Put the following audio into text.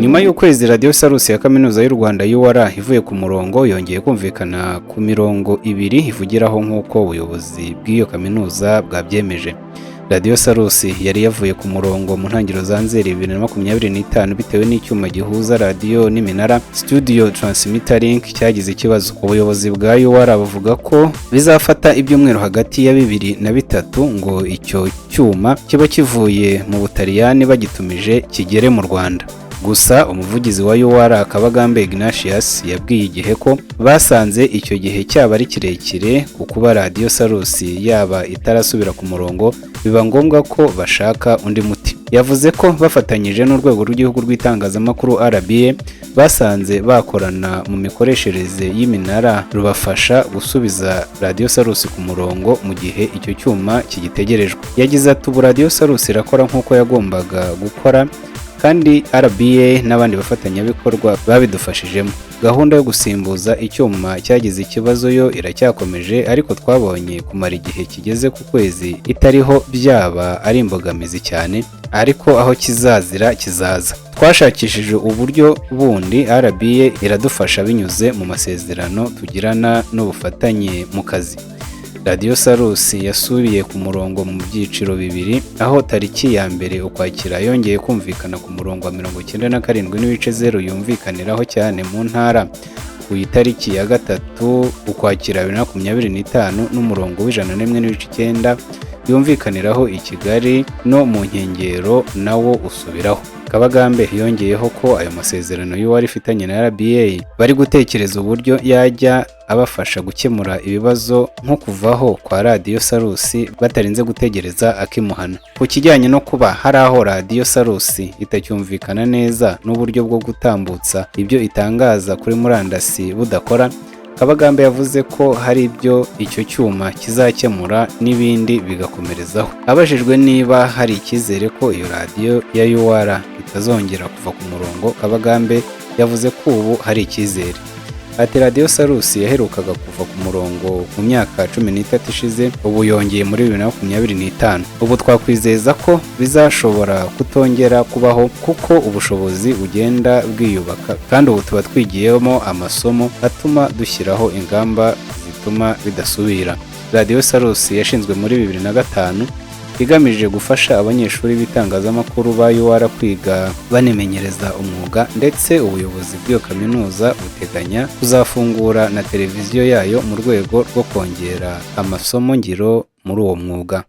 Nyuma y'ukwezi Radio Salus ya Kaminuza y'u Rwanda UR ivuye ku murongo yongeye kumvikana ku mirongo ibiri ivugiraho nk'uko ubuyobozi bw'iyo kaminuza bwabyemeje. Radio Salus yari yavuye ku murongo mu ntangiriro za Nzeri 2025 bitewe n'icyuma gihuza radio n'iminara Studio Transmitter Link cyagize ikibazo. Ubuyobozi bwa UR buvuga ko bizafata ibyumweru hagati ya 2 na 3 ngo icyo cyuma kiba kivuye mu Butaliyani bagitumije kigere mu Rwanda. Gusa umuvugizi wa UR Kabagambe Ignatius yabwiye igihe ko basanze icyo gihe cyaba ari kirekire kuko Radio Salus yaba itarasubira ku murongo biba ngombwa ko bashaka undi muti. Yavuze ko bafatanyije n'urwego rw'igihugu rw'itangazamakuru RBA basanze bakorana mu mikoreshereze y'iminara rubafasha gusubiza Radio Salus ku murongo mu gihe icyo cyuma kigitegerejwe. Yagize ati ubu Radio Salus irakora nk'uko yagombaga gukora kandi RBA n'abandi bafatanyabikorwa babidufashijemo. Gahunda yo gusimbuza icyuma cyagize ikibazo yo iracyakomeje, ariko twabonye kumara igihe kigeze ku kwezi itariho byaba ari imbogamizi cyane, ariko aho kizazira kizaza. Twashakishije uburyo bundi RBA iradufasha binyuze mu masezerano tugirana n'ubufatanye mu kazi. Radio Salus yasubiye ku murongo mu byiciro bibiri, aho tariki ya mbere Ukwakira yongeye kumvikana ku murongo wa 97.0 yumvikaniraho cyane mu ntara. Ku itariki ya gatatu Ukwakira 2025 n'umurongo w'101.9 yumvikaniraho i Kigali no mu nkengero nawo usubiraho. Kabagambe yongeyeho ko ayo masezerano y'uwari ifitanye na RBA bari gutekereza uburyo yajya abafasha gukemura ibibazo nko kuvaho kwa Radio Salus batarinze gutegereza akimuhana. Ku kijyanye no kuba hari aho Radio Salus itacyumvikana neza n'uburyo bwo gutambutsa ibyo itangaza kuri murandasi budakora, Kabagambe yavuze ko hari ibyo icyo cyuma kizakemura n'ibindi bigakomerezaho. Abajijwe niba hari icyizere ko iyo radio ya UR itazongera kuva ku murongo, Kabagambe yavuze ko ubu hari icyizere. Ati Radio Salus yaherukaga kuva ku murongo mu myaka 13 ishize, ubu yongeye muri 2025. Ubu twakwizeza ko bizashobora kutongera kubaho kuko ubushobozi bugenda bwiyubaka, kandi ubu tuba twigiyemo amasomo atuma dushyiraho ingamba zituma bidasubira. Radio Salus yashinzwe muri 2005 igamije gufasha abanyeshuri b'itangazamakuru ba UR kwiga banemenyereza umwuga, ndetse ubuyobozi bw'iyo kaminuza buteganya kuzafungura na televiziyo yayo mu rwego rwo kongera amasomo ngiro muri uwo mwuga.